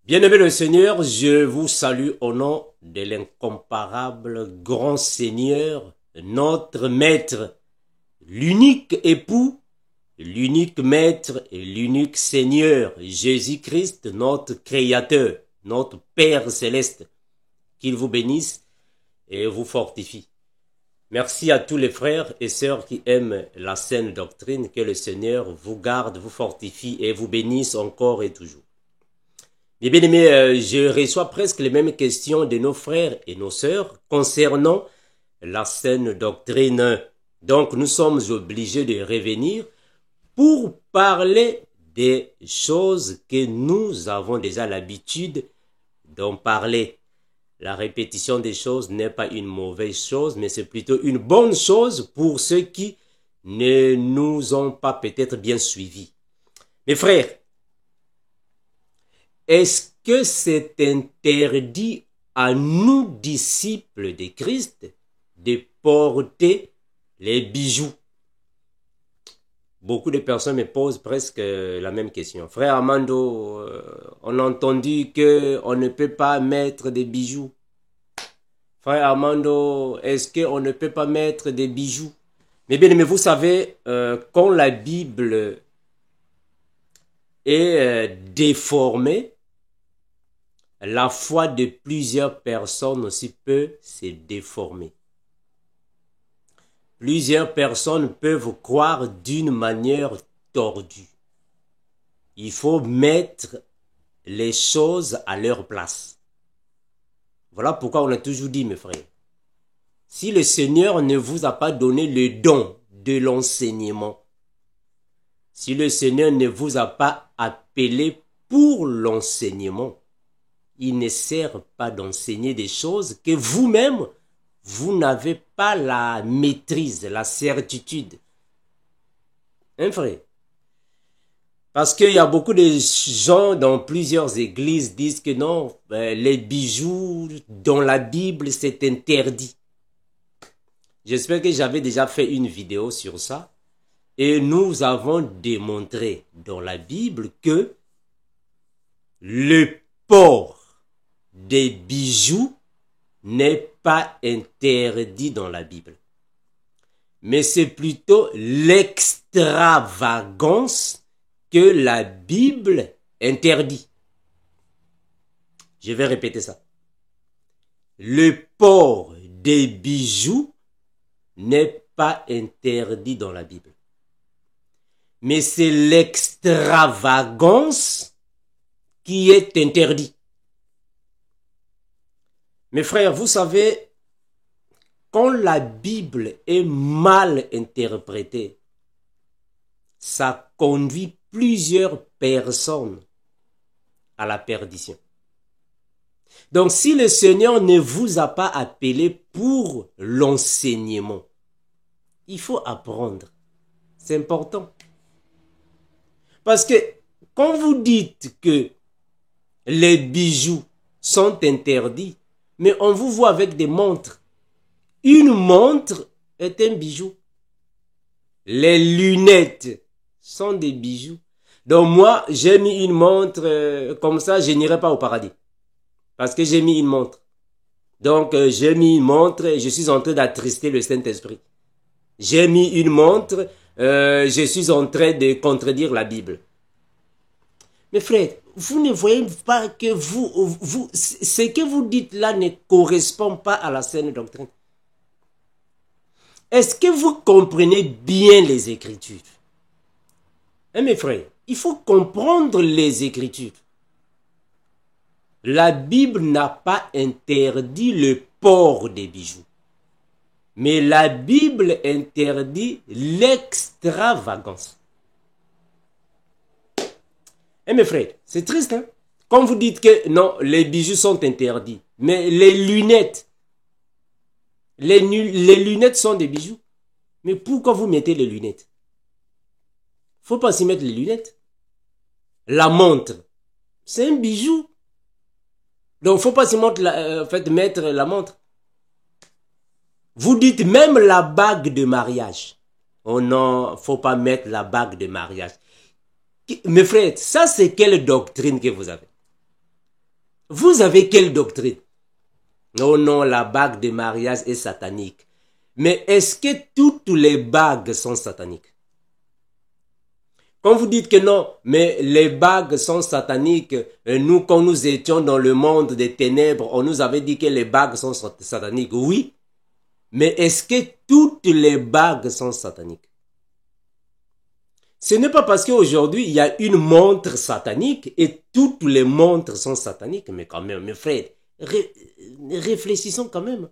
Bien-aimé le Seigneur, je vous salue au nom de l'incomparable grand Seigneur, notre Maître, l'unique époux, l'unique Maître et l'unique Seigneur, Jésus-Christ, notre Créateur, notre Père Céleste. Qu'il vous bénisse et vous fortifie. Merci à tous les frères et sœurs qui aiment la saine doctrine, que le Seigneur vous garde, vous fortifie et vous bénisse encore et toujours. Bien aimés, je reçois presque les mêmes questions de nos frères et nos sœurs concernant la saine doctrine. Donc nous sommes obligés de revenir pour parler des choses que nous avons déjà l'habitude d'en parler. La répétition des choses n'est pas une mauvaise chose, mais c'est plutôt une bonne chose pour ceux qui ne nous ont pas peut-être bien suivis. Mes frères, est-ce que c'est interdit à nous, disciples de Christ, de porter les bijoux? Beaucoup de personnes me posent presque la même question. Frère Armando, on a entendu qu'on ne peut pas mettre des bijoux. Frère Armando, est-ce qu'on ne peut pas mettre des bijoux? Mais bien, mais vous savez, quand la Bible est déformée, la foi de plusieurs personnes aussi peut se déformer. Plusieurs personnes peuvent croire d'une manière tordue. Il faut mettre les choses à leur place. Voilà pourquoi on a toujours dit, mes frères, si le Seigneur ne vous a pas donné le don de l'enseignement, si le Seigneur ne vous a pas appelé pour l'enseignement, il ne sert pas d'enseigner des choses que vous-même, vous n'avez pas la maîtrise, la certitude. Hein, frère? Parce qu'il y a beaucoup de gens dans plusieurs églises disent que non, les bijoux dans la Bible, c'est interdit. J'espère que j'avais déjà fait une vidéo sur ça. Et nous avons démontré dans la Bible que le port des bijoux n'est pas interdit dans la Bible. Mais c'est plutôt l'extravagance que la Bible interdit. Je vais répéter ça. Le port des bijoux n'est pas interdit dans la Bible. Mais c'est l'extravagance qui est interdite. Mes frères, vous savez, quand la Bible est mal interprétée, ça conduit plusieurs personnes à la perdition. Donc, si le Seigneur ne vous a pas appelé pour l'enseignement, il faut apprendre. C'est important. Parce que quand vous dites que les bijoux sont interdits, mais on vous voit avec des montres. Une montre est un bijou. Les lunettes sont des bijoux. Donc moi, j'ai mis une montre, comme ça, je n'irai pas au paradis. Parce que j'ai mis une montre. Donc, j'ai mis une montre et je suis en train d'attrister le Saint-Esprit. J'ai mis une montre, je suis en train de contredire la Bible. Mes frères, vous ne voyez pas que ce que vous dites là ne correspond pas à la saine doctrine. Est-ce que vous comprenez bien les Écritures? Hein, mes frères, il faut comprendre les Écritures. La Bible n'a pas interdit le port des bijoux. Mais la Bible interdit l'extravagance. Eh mes frères, c'est triste, hein? Quand vous dites que non, les bijoux sont interdits, mais les lunettes sont des bijoux. Mais pourquoi vous mettez les lunettes? Faut pas s'y mettre les lunettes. La montre, c'est un bijou. Donc faut pas s'y mettre la montre. Vous dites même la bague de mariage. Oh non, faut pas mettre la bague de mariage. Mes frères, ça c'est quelle doctrine que vous avez? vous avez quelle doctrine? Oh non, la bague de mariage est satanique. Mais est-ce que toutes les bagues sont sataniques? Quand vous dites que non, mais les bagues sont sataniques, nous, quand nous étions dans le monde des ténèbres, on nous avait dit que les bagues sont sataniques. Oui, mais est-ce que toutes les bagues sont sataniques? Ce n'est pas parce qu'aujourd'hui, il y a une montre satanique et toutes les montres sont sataniques. Mais quand même, mes frères, réfléchissons quand même.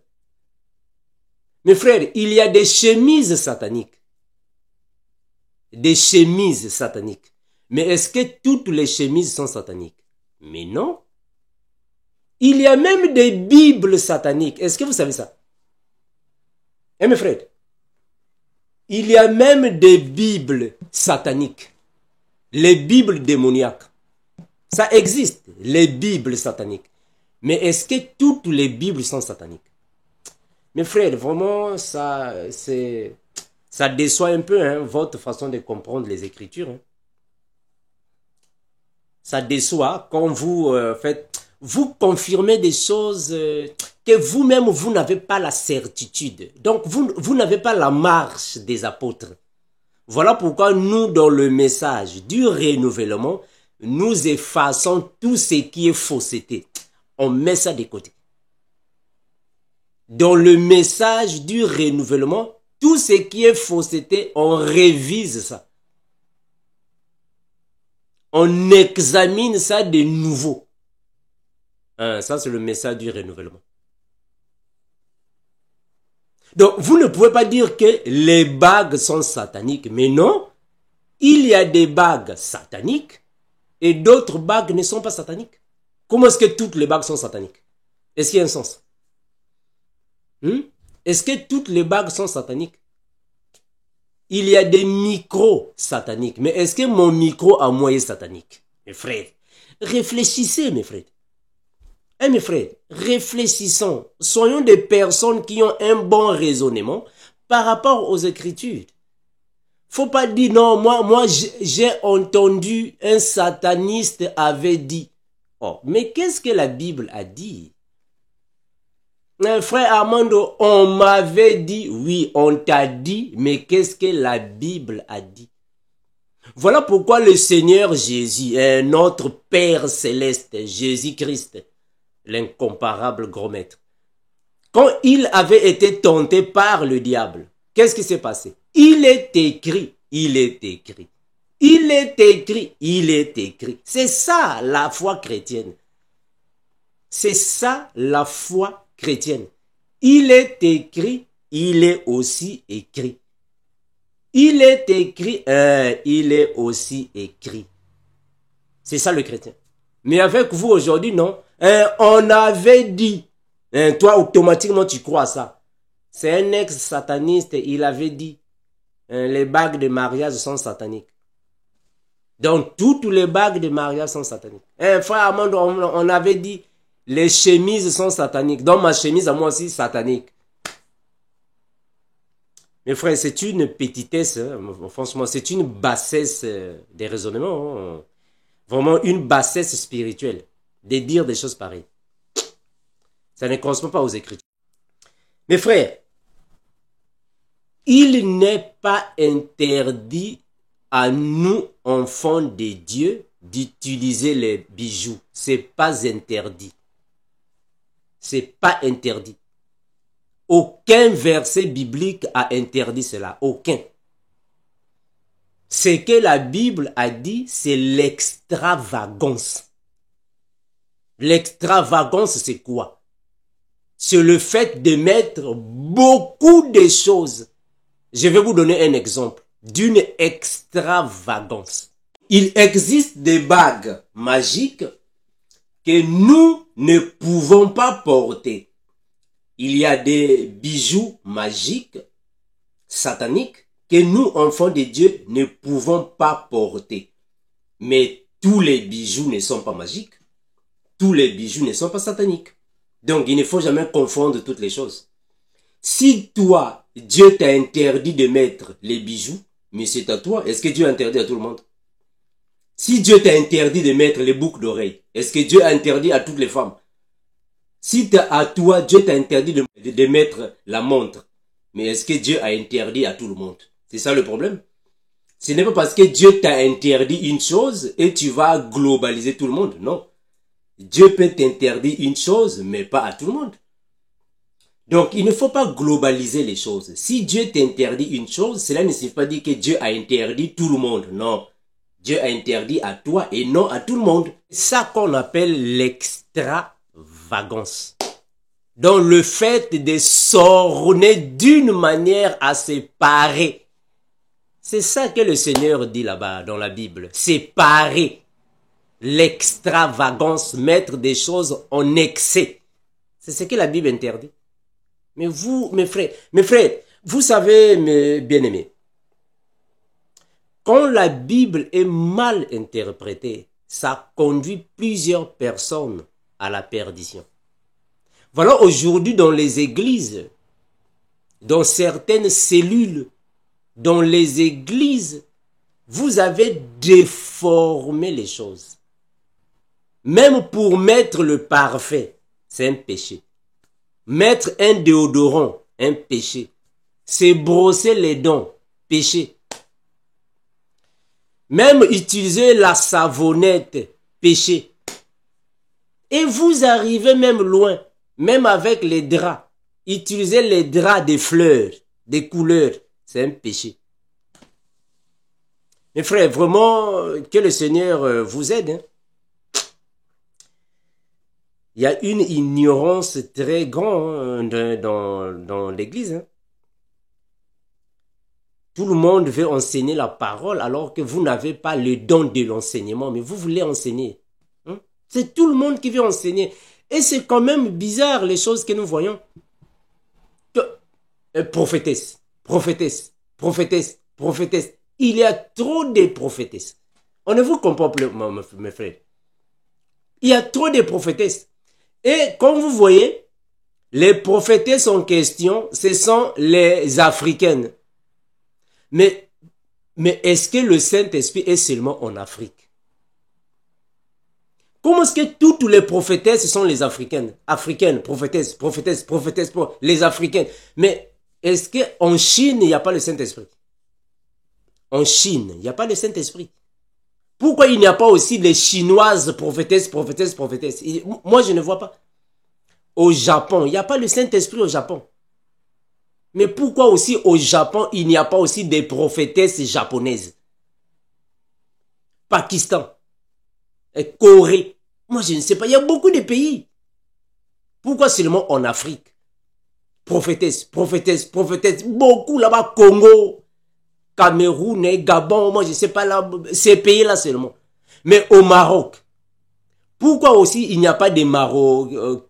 Mes frères, il y a des chemises sataniques. Des chemises sataniques. Mais est-ce que toutes les chemises sont sataniques? Mais non. Il y a même des bibles sataniques. Est-ce que vous savez ça? Eh mes frères, il y a même des bibles sataniques. Les bibles démoniaques. Ça existe, les bibles sataniques. Mais est-ce que toutes les bibles sont sataniques? Mes frères, vraiment, ça déçoit un peu votre façon de comprendre les Écritures. Ça déçoit quand vous vous confirmez des choses que vous-même, vous n'avez pas la certitude. Donc, vous n'avez pas la marche des apôtres. Voilà pourquoi nous, dans le message du renouvellement, nous effaçons tout ce qui est fausseté. On met ça de côté. Dans le message du renouvellement, tout ce qui est fausseté, on révise ça. On examine ça de nouveau. Ça, c'est le message du renouvellement. Donc, vous ne pouvez pas dire que les bagues sont sataniques. Mais non, il y a des bagues sataniques et d'autres bagues ne sont pas sataniques. Comment est-ce que toutes les bagues sont sataniques? Est-ce qu'il y a un sens? Est-ce que toutes les bagues sont sataniques? Il y a des micros sataniques. Mais est-ce que mon micro à moi est satanique? Mes frères, réfléchissez, mes frères. Mes frères, réfléchissons. Soyons des personnes qui ont un bon raisonnement par rapport aux Écritures. Faut pas dire non, moi j'ai entendu un sataniste avait dit. Oh, mais qu'est-ce que la Bible a dit? Frère Armando, on m'avait dit, oui, on t'a dit, mais qu'est-ce que la Bible a dit? Voilà pourquoi le Seigneur Jésus, notre Père céleste, Jésus-Christ, l'incomparable gros maître, quand il avait été tenté par le diable, qu'est-ce qui s'est passé? Il est écrit, il est écrit, il est écrit, il est écrit. C'est ça la foi chrétienne. C'est ça la foi chrétienne. Il est écrit, il est aussi écrit. Il est écrit, il est aussi écrit. C'est ça le chrétien. Mais avec vous aujourd'hui, non. On avait dit. Toi, automatiquement, tu crois à ça. C'est un ex-sataniste, il avait dit. Les bagues de mariage sont sataniques. Donc, toutes les bagues de mariage sont sataniques. Frère Armando, on avait dit, les chemises sont sataniques. Donc, ma chemise à moi aussi, satanique. Mes frères, c'est une petitesse, franchement, c'est une bassesse des raisonnements. Vraiment une bassesse spirituelle de dire des choses pareilles. Ça ne correspond pas aux Écritures. Mes frères, il n'est pas interdit à nous, enfants de Dieu, d'utiliser les bijoux. C'est pas interdit. C'est pas interdit. Aucun verset biblique a interdit cela. Aucun. Ce que la Bible a dit, c'est l'extravagance. L'extravagance, c'est quoi? C'est le fait de mettre beaucoup de choses. Je vais vous donner un exemple d'une extravagance. Il existe des bagues magiques que nous ne pouvons pas porter. Il y a des bijoux magiques, sataniques, que nous, enfants de Dieu, ne pouvons pas porter. Mais tous les bijoux ne sont pas magiques. Tous les bijoux ne sont pas sataniques. Donc, il ne faut jamais confondre toutes les choses. Si toi, Dieu t'a interdit de mettre les bijoux, mais c'est à toi, est-ce que Dieu a interdit à tout le monde? Si Dieu t'a interdit de mettre les boucles d'oreilles, Est-ce que Dieu a interdit à toutes les femmes? Si à toi, Dieu t'a interdit de mettre la montre, mais est-ce que Dieu a interdit à tout le monde? C'est ça le problème. Ce n'est pas parce que Dieu t'a interdit une chose et tu vas globaliser tout le monde. Non. Dieu peut t'interdire une chose, mais pas à tout le monde. Donc, il ne faut pas globaliser les choses. Si Dieu t'interdit une chose, cela ne signifie pas dire que Dieu a interdit tout le monde. Non. Dieu a interdit à toi et non à tout le monde. C'est ça qu'on appelle l'extravagance. Donc, le fait de s'orner d'une manière à séparer. C'est ça que le Seigneur dit là-bas dans la Bible. Séparer. L'extravagance, mettre des choses en excès. C'est ce que la Bible interdit. Mais vous, mes frères, vous savez, mes bien-aimés, quand la Bible est mal interprétée, ça conduit plusieurs personnes à la perdition. Voilà aujourd'hui dans les églises, dans certaines cellules, dans les églises, vous avez déformé les choses. Même pour mettre le parfait, c'est un péché. Mettre un déodorant, un péché. C'est brosser les dents, péché. Même utiliser la savonnette, péché. Et vous arrivez même loin, même avec les draps. Utiliser les draps des fleurs, des couleurs, c'est un péché. Mes frères, vraiment, que le Seigneur vous aide. Hein? Il y a une ignorance très grande dans l'église. Hein. Tout le monde veut enseigner la parole alors que vous n'avez pas le don de l'enseignement, mais vous voulez enseigner. Hein? C'est tout le monde qui veut enseigner. Et c'est quand même bizarre les choses que nous voyons. Prophétesse, prophétesse, prophétesse, prophétesse. Il y a trop de prophétesses. On ne vous comprend plus, mes frères. Il y a trop de prophétesses. Et comme vous voyez, les prophétesses en question, ce sont les Africaines. Mais est-ce que le Saint-Esprit est seulement en Afrique? Comment est-ce que toutes les prophétesses sont les Africaines? Africaines, prophétesses, prophétesses, prophétesses, les Africaines. Mais est-ce qu'en Chine, il n'y a pas le Saint-Esprit? En Chine, il n'y a pas le Saint-Esprit. Pourquoi il n'y a pas aussi les Chinoises prophétesses, prophétesses, prophétesses? Moi, je ne vois pas. Au Japon, il n'y a pas le Saint-Esprit au Japon. Mais pourquoi aussi au Japon, il n'y a pas aussi des prophétesses japonaises? Pakistan, Corée. Moi, je ne sais pas. Il y a beaucoup de pays. Pourquoi seulement en Afrique? Prophétesses, prophétesses, prophétesses. Beaucoup là-bas, Congo, Cameroun, Gabon, moi je ne sais pas là, ces pays-là seulement. Mais au Maroc, pourquoi aussi il n'y a pas de Marocaines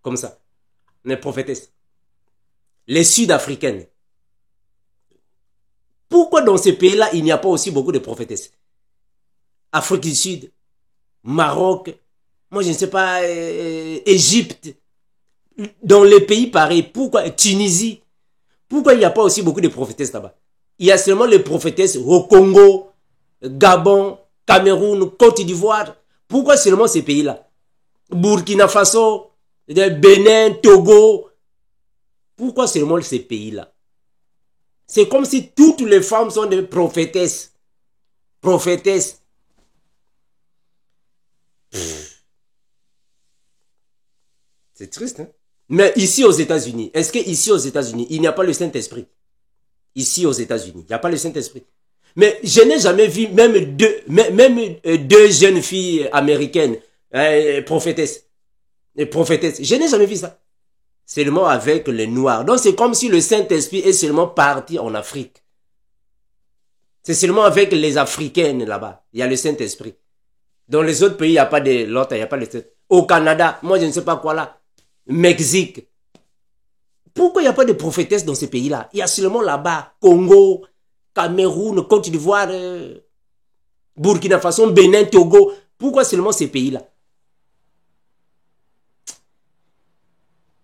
comme ça, les prophétesses, les Sud-Africaines? Pourquoi dans ces pays-là il n'y a pas aussi beaucoup de prophétesses? Afrique du Sud, Maroc, moi je ne sais pas, Égypte, dans les pays pareils, pourquoi Tunisie? Pourquoi il n'y a pas aussi beaucoup de prophétesses là-bas? Il y a seulement les prophétesses au Congo, Gabon, Cameroun, Côte d'Ivoire. Pourquoi seulement ces pays-là? Burkina Faso, Bénin, Togo. Pourquoi seulement ces pays-là? C'est comme si toutes les femmes sont des prophétesses. Prophétesses. C'est triste, hein? Mais ici aux États-Unis, est-ce qu'ici aux États-Unis, il n'y a pas le Saint-Esprit? Ici aux États-Unis, il n'y a pas le Saint-Esprit. Mais je n'ai jamais vu même deux jeunes filles américaines, prophétesses. Je n'ai jamais vu ça. Seulement avec les Noirs. Donc c'est comme si le Saint-Esprit est seulement parti en Afrique. C'est seulement avec les Africaines là-bas. Il y a le Saint-Esprit. Dans les autres pays, il n'y a pas de l'autre, il n'y a pas le Saint-Esprit. Au Canada, moi je ne sais pas quoi là. Mexique. Pourquoi il n'y a pas de prophétesse dans ces pays-là? Il y a seulement là-bas, Congo, Cameroun, Côte d'Ivoire, Burkina Faso, Bénin, Togo. Pourquoi seulement ces pays-là?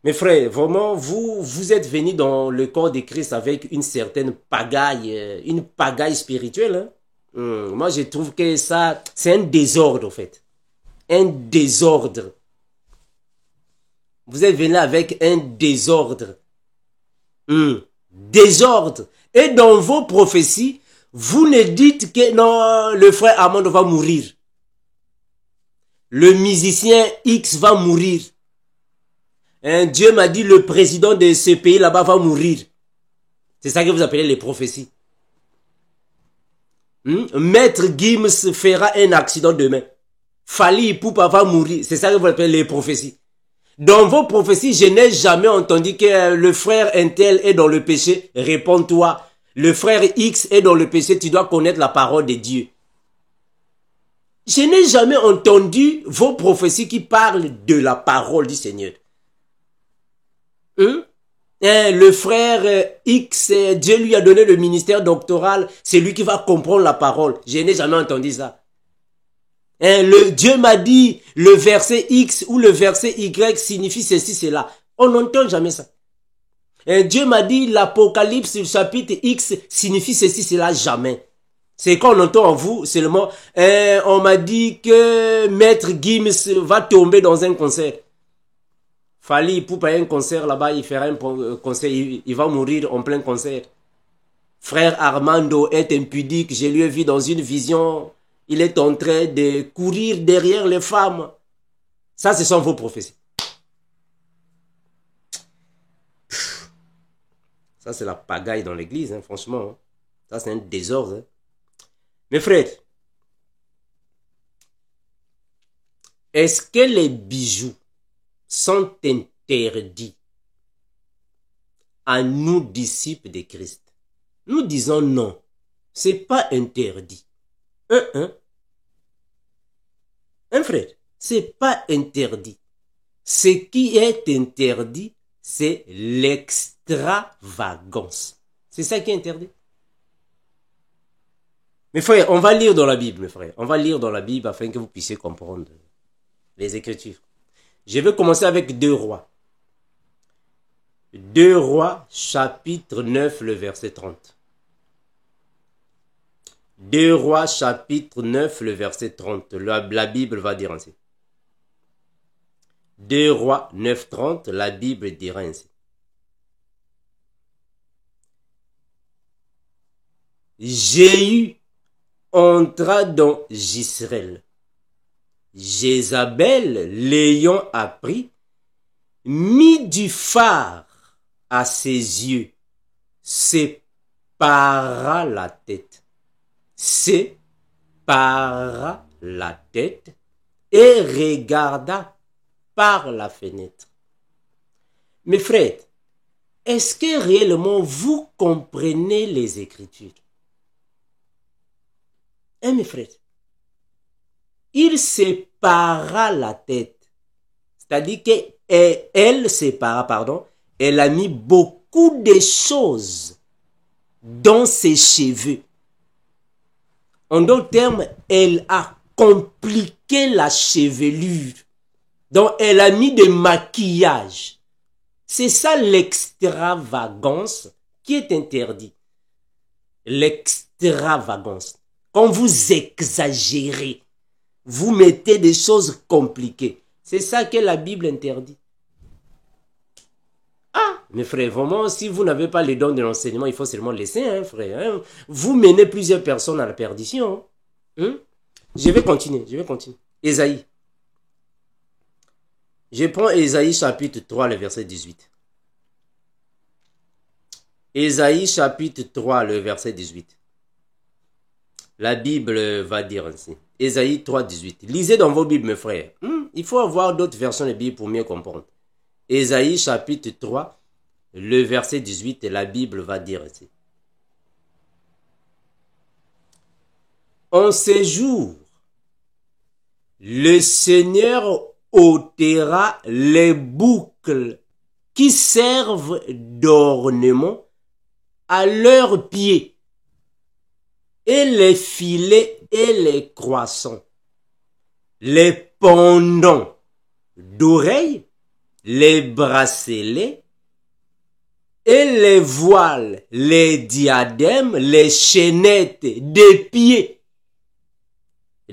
Mes frères, vraiment, vous êtes venus dans le corps de Christ avec une certaine pagaille spirituelle. Hein? Moi, je trouve que ça, c'est un désordre, en fait. Un désordre. Vous êtes venu avec un désordre. Désordre. Et dans vos prophéties, vous ne dites que non, le frère Armand va mourir. Le musicien X va mourir. Dieu m'a dit le président de ce pays là-bas va mourir. C'est ça que vous appelez les prophéties. Maître Gims fera un accident demain. Fali Ipupa va mourir. C'est ça que vous appelez les prophéties. Dans vos prophéties, je n'ai jamais entendu que le frère Intel est dans le péché. Réponds-toi. Le frère X est dans le péché. Tu dois connaître la parole de Dieu. Je n'ai jamais entendu vos prophéties qui parlent de la parole du Seigneur. Le frère X, Dieu lui a donné le ministère doctoral. C'est lui qui va comprendre la parole. Je n'ai jamais entendu ça. Dieu m'a dit le verset X ou le verset Y signifie ceci, cela. On n'entend jamais ça. Dieu m'a dit l'Apocalypse chapitre X signifie ceci, cela, jamais. C'est quand on entend en vous seulement, on m'a dit que Maître Gims va tomber dans un concert. Fali Ipupa un concert là-bas, il fera un concert, il va mourir en plein concert. Frère Armando est impudique, je lui ai vu dans une vision. Il est en train de courir derrière les femmes. Ça, ce sont vos prophéties. Ça, c'est la pagaille dans l'église, hein, franchement. Ça, c'est un désordre. Hein. Mes frères, est-ce que les bijoux sont interdits à nous, disciples de Christ? Nous disons non. C'est pas interdit. Un frère, c'est pas interdit. Ce qui est interdit, c'est l'extravagance. C'est ça qui est interdit. Mes frères, on va lire dans la Bible, mes frères. On va lire dans la Bible afin que vous puissiez comprendre les Écritures. Je vais commencer avec 2 Rois. 2 Rois, chapitre 9, le verset 30. 2 Rois, chapitre 9, le verset 30. La Bible va dire ainsi. 2 Rois 9, 30, la Bible dira ainsi. Jéhu entra dans Jisraël. Jézabel, l'ayant appris, mit du phare à ses yeux, sépara la tête. Sépara la tête et regarda par la fenêtre. Mes frères, est-ce que réellement vous comprenez les Écritures? Hein, mes frères? Il sépara la tête. C'est-à-dire qu'elle sépara, pardon, elle a mis beaucoup de choses dans ses cheveux. En d'autres termes, elle a compliqué la chevelure. Donc, elle a mis des maquillages. C'est ça l'extravagance qui est interdit. L'extravagance. Quand vous exagérez, vous mettez des choses compliquées. C'est ça que la Bible interdit. Ah, mes frères, vraiment, si vous n'avez pas les dons de l'enseignement, il faut seulement laisser, hein, frère. Hein. Vous menez plusieurs personnes à la perdition. Hein. Je vais continuer. Ésaïe. Je prends Ésaïe chapitre 3, le verset 18. Ésaïe chapitre 3, le verset 18. La Bible va dire ainsi. Ésaïe 3, 18. Lisez dans vos Bibles, mes frères. Il faut avoir d'autres versions de Bible pour mieux comprendre. Ésaïe chapitre 3, le verset 18, la Bible va dire ainsi. En ces jours, le Seigneur ôtera les boucles qui servent d'ornement à leurs pieds, et les filets et les croissants, les pendants d'oreilles, les bracelets et les voiles, les diadèmes, les chaînettes des pieds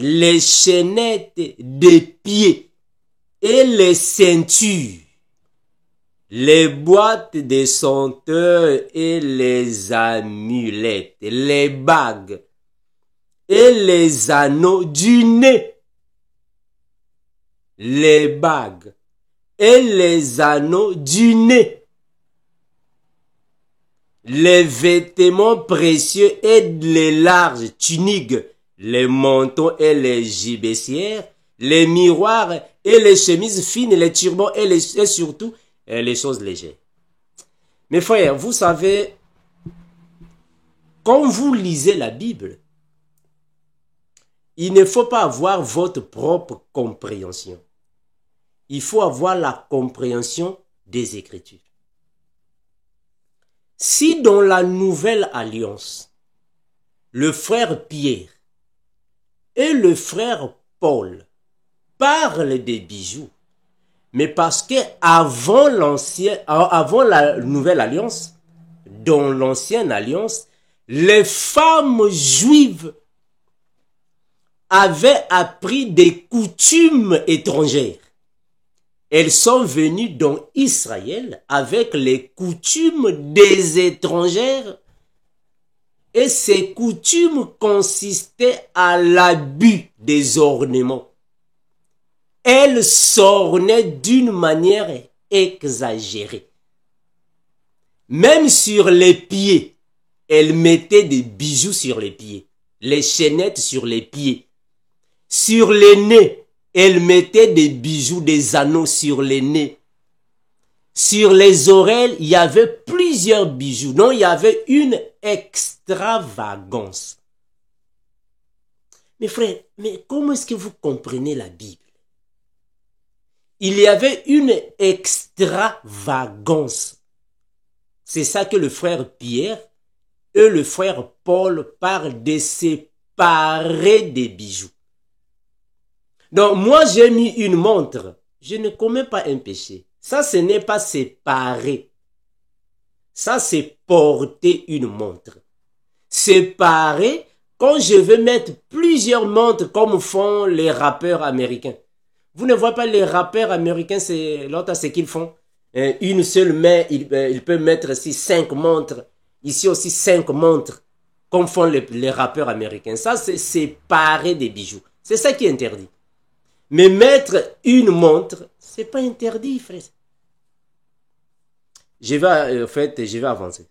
les chaînettes des pieds et les ceintures, les boîtes des senteurs et les amulettes, les bagues et les anneaux du nez, les bagues et les anneaux du nez, les vêtements précieux et les larges tuniques, les manteaux et les gibecières, les miroirs et les chemises fines, les turbans et surtout les choses légères. Mes frères, vous savez, quand vous lisez la Bible, il ne faut pas avoir votre propre compréhension. Il faut avoir la compréhension des Écritures. Si dans la Nouvelle Alliance, le frère Pierre et le frère Paul parlent des bijoux, mais parce que avant la Nouvelle Alliance, dans l'Ancienne Alliance, les femmes juives avaient appris des coutumes étrangères. Elles sont venues dans Israël avec les coutumes des étrangères et ces coutumes consistaient à l'abus des ornements. Elles s'ornaient d'une manière exagérée. Même sur les pieds, elles mettaient des bijoux sur les pieds, les chaînettes sur les pieds. Sur les nez, elles mettaient des bijoux, des anneaux sur les nez. Sur les oreilles, il y avait plusieurs bijoux. Donc, il y avait une extravagance. Mes frères, mais comment est-ce que vous comprenez la Bible? Il y avait une extravagance. C'est ça que le frère Pierre et le frère Paul parlent de séparer des bijoux. Donc, moi, j'ai mis une montre. Je ne commets pas un péché. Ça, ce n'est pas séparer. Ça, c'est porter une montre. Séparer, quand je veux mettre plusieurs montres comme font les rappeurs américains. Vous ne voyez pas les rappeurs américains, c'est l'autre, c'est qu'ils font. Une seule main, il peut mettre ici 5 montres. Ici aussi 5 montres. Comme font les rappeurs américains. Ça, c'est séparer des bijoux. C'est ça qui est interdit. Mais mettre une montre, c'est pas interdit, frère. Je vais avancer.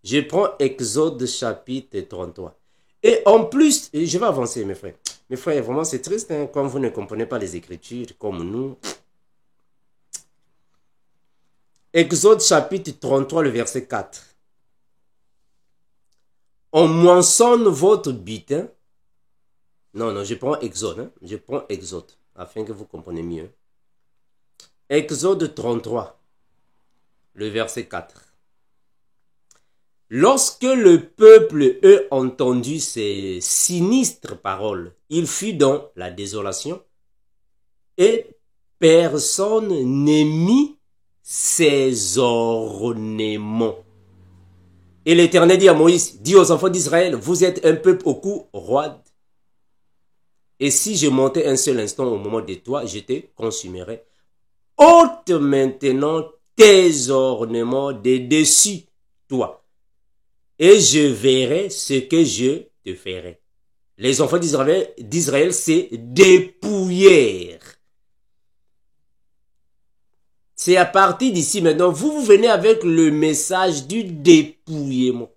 Je prends Exode chapitre 33. Et en plus, je vais avancer, mes frères. Mes frères, vraiment, c'est triste hein, quand vous ne comprenez pas les Écritures comme nous. Exode chapitre 33, le verset 4. On moissonne votre butin. Non, je prends Exode. Hein. Je prends Exode, afin que vous compreniez mieux. Exode 33, le verset 4. Lorsque le peuple eut entendu ces sinistres paroles, il fut dans la désolation et personne n'émit ses ornements. Et l'Éternel dit à Moïse, dis aux enfants d'Israël, vous êtes un peuple au cou roide. Et si je montais un seul instant au moment de toi, je te consumerais. Ôte maintenant tes ornements de dessus toi, et je verrai ce que je te ferai. Les enfants d'Israël se dépouillèrent. C'est à partir d'ici maintenant, vous venez avec le message du dépouillement.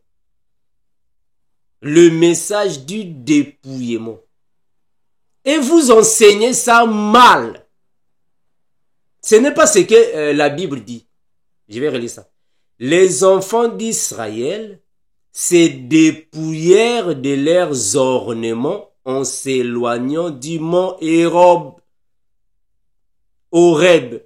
Le message du dépouillement. Et vous enseignez ça mal. Ce n'est pas ce que la Bible dit. Je vais relire ça. Les enfants d'Israël se dépouillèrent de leurs ornements en s'éloignant du mont Horeb.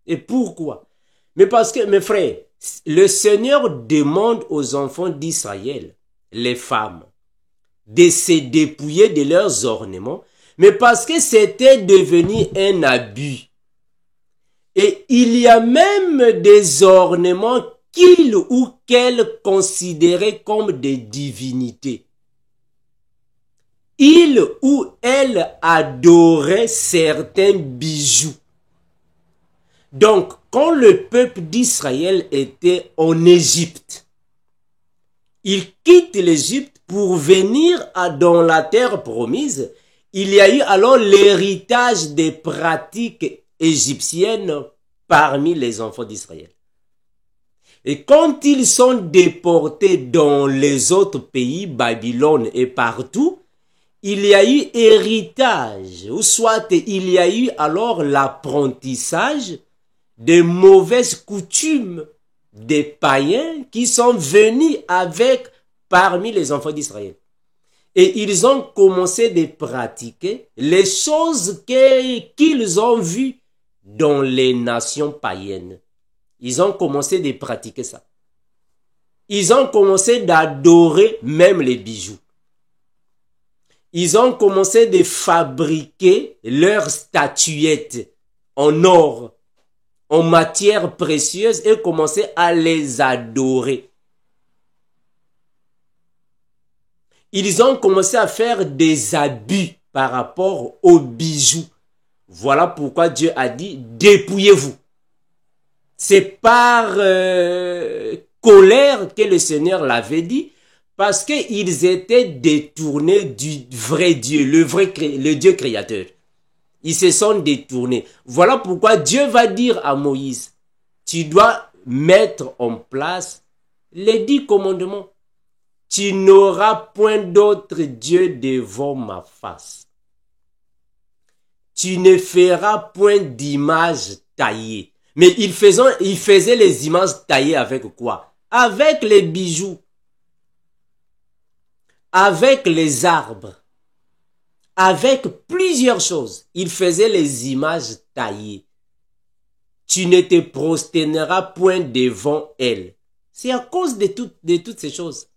Et pourquoi? Mais parce que, mes frères, le Seigneur demande aux enfants d'Israël, les femmes, de se dépouiller de leurs ornements, mais parce que c'était devenu un abus. Et il y a même des ornements qu'ils ou qu'elles considéraient comme des divinités. il ou elle adorait certains bijoux. Donc, quand le peuple d'Israël était en Égypte, il quitte l'Égypte pour venir dans la terre promise. Il y a eu alors l'héritage des pratiques égyptiennes parmi les enfants d'Israël. Et quand ils sont déportés dans les autres pays, Babylone et partout, il y a eu héritage, ou soit il y a eu alors l'apprentissage des mauvaises coutumes des païens qui sont venus avec parmi les enfants d'Israël. Et ils ont commencé de pratiquer les choses qu'ils ont vues dans les nations païennes. Ils ont commencé de pratiquer ça. Ils ont commencé d'adorer même les bijoux. Ils ont commencé de fabriquer leurs statuettes en or, en matière précieuse et commencer à les adorer. Ils ont commencé à faire des abus par rapport aux bijoux. Voilà pourquoi Dieu a dit, dépouillez-vous. C'est par colère que le Seigneur l'avait dit, parce qu'ils étaient détournés du vrai Dieu, le Dieu créateur. Ils se sont détournés. Voilà pourquoi Dieu va dire à Moïse, tu dois mettre en place les 10 commandements. Tu n'auras point d'autre Dieu devant ma face. Tu ne feras point d'image taillée. Mais ils faisaient les images taillées avec quoi? Avec les bijoux. Avec les arbres. Avec plusieurs choses. Ils faisaient les images taillées. Tu ne te prosterneras point devant elles. C'est à cause de toutes ces choses.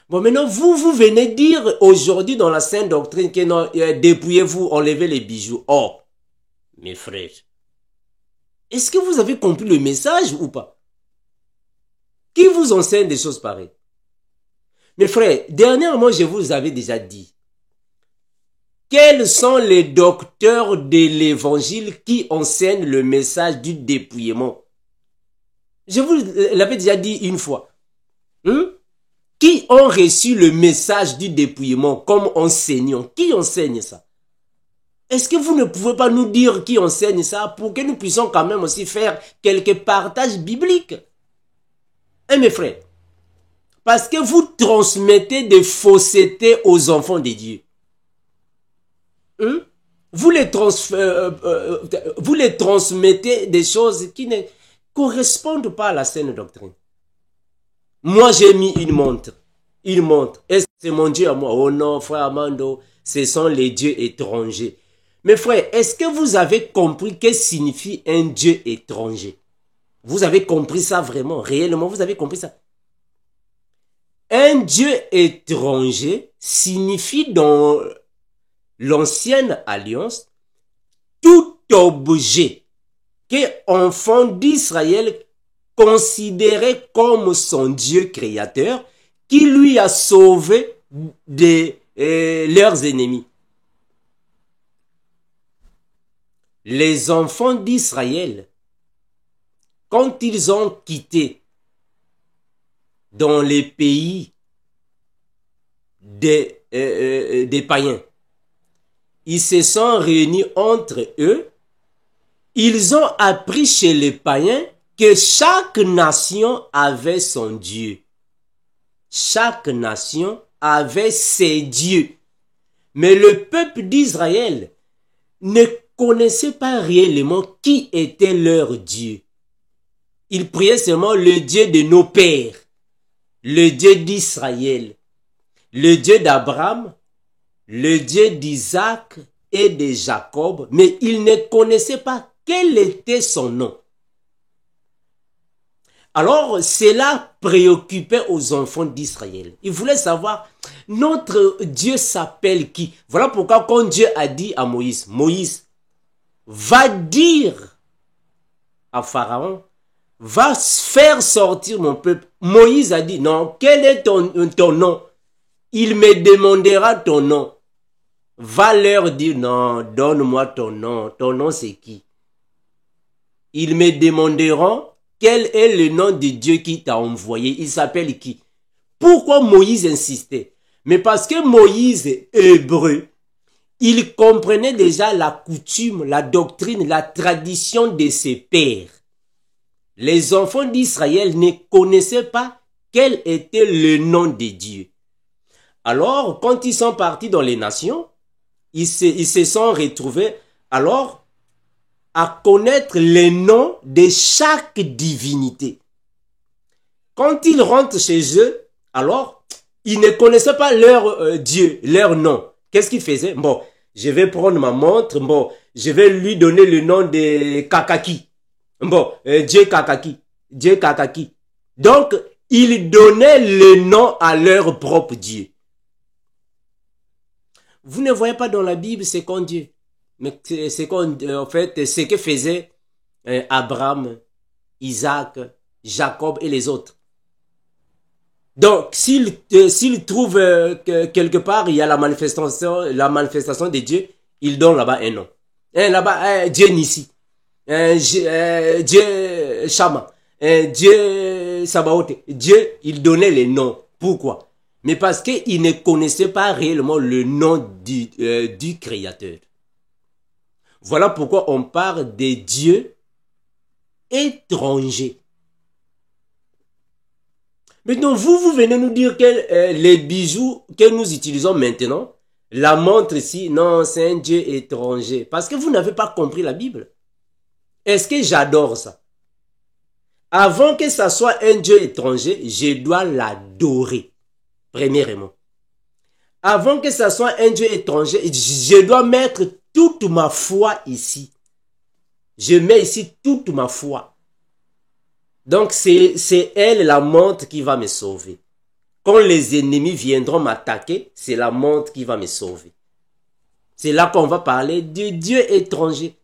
Bon, maintenant, vous venez dire aujourd'hui dans la Sainte Doctrine que non, dépouillez-vous, enlevez les bijoux. Oh, mes frères, est-ce que vous avez compris le message ou pas? Qui vous enseigne des choses pareilles? Mes frères, dernièrement, je vous avais déjà dit, quels sont les docteurs de l'évangile qui enseignent le message du dépouillement? Je vous l'avais déjà dit une fois. Qui ont reçu le message du dépouillement comme enseignant? Qui enseigne ça? Est-ce que vous ne pouvez pas nous dire qui enseigne ça pour que nous puissions quand même aussi faire quelques partages bibliques? Hein, mes frères? Parce que vous transmettez des faussetés aux enfants de Dieu. Vous les transmettez des choses qui ne correspondent pas à la saine doctrine. Moi, j'ai mis une montre. Une montre. Est-ce que c'est mon Dieu à moi? Oh non, frère Amando, ce sont les dieux étrangers. Mais frère, est-ce que vous avez compris qu'est-ce que signifie un Dieu étranger? Vous avez compris ça vraiment? Réellement, vous avez compris ça? Un Dieu étranger signifie dans l'ancienne alliance tout objet qu'enfant d'Israël considéré comme son Dieu créateur qui lui a sauvé de leurs ennemis. Les enfants d'Israël, quand ils ont quitté dans les pays des païens, ils se sont réunis entre eux, ils ont appris chez les païens que chaque nation avait son Dieu. Chaque nation avait ses dieux. Mais le peuple d'Israël ne connaissait pas réellement qui était leur Dieu. Ils priaient seulement le Dieu de nos pères, le Dieu d'Israël, le Dieu d'Abraham, le Dieu d'Isaac et de Jacob, mais ils ne connaissaient pas quel était son nom. Alors, cela préoccupait aux enfants d'Israël. Ils voulaient savoir, notre Dieu s'appelle qui? Voilà pourquoi quand Dieu a dit à Moïse, Moïse, va dire à Pharaon, va faire sortir mon peuple. Moïse a dit, non, quel est ton nom? il me demandera ton nom. Va leur dire, non, donne-moi ton nom. Ton nom c'est qui? Ils me demanderont quel est le nom de Dieu qui t'a envoyé. Il s'appelle qui? Pourquoi Moïse insistait? Mais parce que Moïse, hébreu, il comprenait déjà la coutume, la doctrine, la tradition de ses pères. Les enfants d'Israël ne connaissaient pas quel était le nom de Dieu. Alors, quand ils sont partis dans les nations, ils se sont retrouvés alors à connaître les noms de chaque divinité. Quand ils rentrent chez eux, alors, ils ne connaissaient pas leur Dieu, leur nom. Qu'est-ce qu'ils faisaient? Bon, je vais prendre ma montre, bon, je vais lui donner le nom de Kakaki. Bon, Dieu Kakaki, Dieu Kakaki. Donc, ils donnaient le nom à leur propre Dieu. Vous ne voyez pas dans la Bible c'est qu'on Dieu. Mais c'est en fait, ce que faisaient Abraham, Isaac, Jacob et les autres. Donc, s'il trouve quelque part, il y a la manifestation de Dieu, il donne là-bas un nom. Là-bas, Dieu Nissi, Dieu Shama, Dieu Sabaoth. Dieu, il donnait les noms. Pourquoi? Mais parce qu'il ne connaissait pas réellement le nom du Créateur. Voilà pourquoi on parle des dieux étrangers. Maintenant, vous venez nous dire que les bijoux que nous utilisons maintenant, la montre ici, non, c'est un dieu étranger. Parce que vous n'avez pas compris la Bible. Est-ce que j'adore ça? Avant que ça soit un dieu étranger, je dois l'adorer. Premièrement. Avant que ça soit un dieu étranger, je dois mettre toute ma foi ici. Je mets ici toute ma foi. Donc c'est elle la montre qui va me sauver. Quand les ennemis viendront m'attaquer, c'est la montre qui va me sauver. C'est là qu'on va parler du Dieu étranger.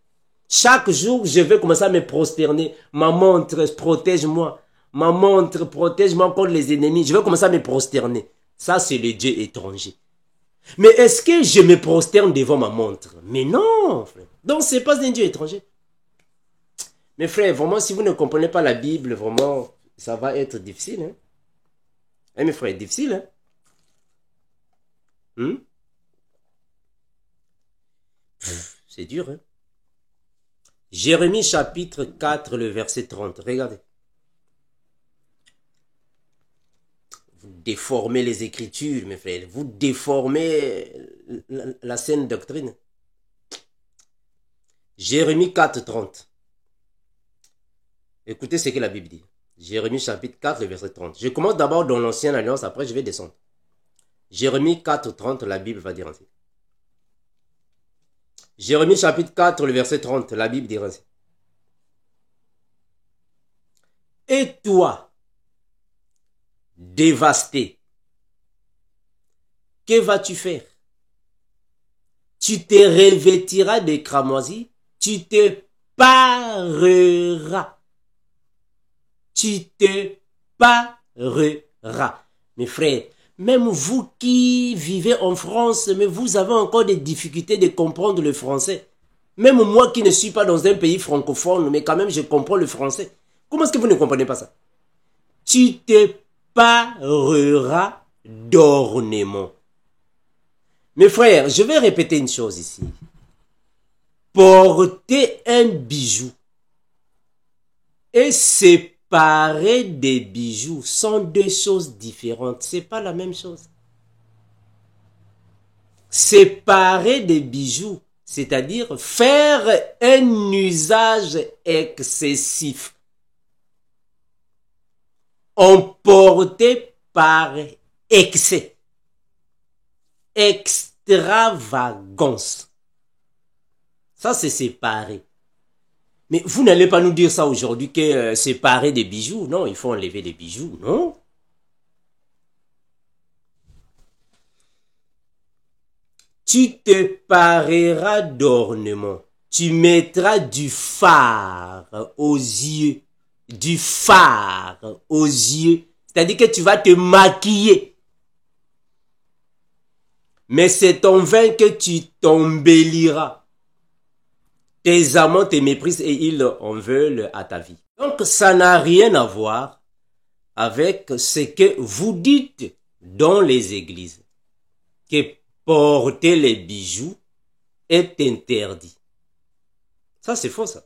Chaque jour, je vais commencer à me prosterner. Ma montre, protège-moi. Ma montre, protège-moi contre les ennemis. Je vais commencer à me prosterner. Ça, c'est le Dieu étranger. Mais est-ce que je me prosterne devant ma montre? Mais non, frère. Donc, ce n'est pas un Dieu étranger. Mais frère, vraiment, si vous ne comprenez pas la Bible, vraiment, ça va être difficile. Hein? Eh, mes frères, difficile. Hein? C'est dur. Hein? Jérémie chapitre 4, le verset 30. Regardez. Vous déformez les Écritures, mes frères. Vous déformez la saine doctrine. Jérémie 4, 30. Écoutez ce que la Bible dit. Jérémie chapitre 4, le verset 30. Je commence d'abord dans l'Ancienne Alliance, après je vais descendre. Jérémie 4, 30, la Bible va dire ainsi. Jérémie chapitre 4, le verset 30, la Bible dit ainsi. Et toi, dévasté, que vas-tu faire? Tu te revêtiras de cramoisis, tu te pareras. Tu te pareras. Mes frères, même vous qui vivez en France, mais vous avez encore des difficultés de comprendre le français. Même moi qui ne suis pas dans un pays francophone, mais quand même je comprends le français. Comment est-ce que vous ne comprenez pas ça? Tu te pareras d'ornement. Mes frères, je vais répéter une chose ici. Porter un bijou et séparer des bijoux sont deux choses différentes. C'est pas la même chose. Séparer des bijoux, c'est-à-dire faire un usage excessif. Emporté par excès. Extravagance. Ça, c'est séparer. Mais vous n'allez pas nous dire ça aujourd'hui que séparer des bijoux. Non, il faut enlever des bijoux, non? Tu te pareras d'ornement. Tu mettras du fard aux yeux. Du fard aux yeux. C'est-à-dire que tu vas te maquiller. mais c'est en vain que tu t'embelliras. Tes amants te méprisent et ils en veulent à ta vie. Donc, ça n'a rien à voir avec ce que vous dites dans les églises, que porter les bijoux est interdit. Ça, c'est faux, ça.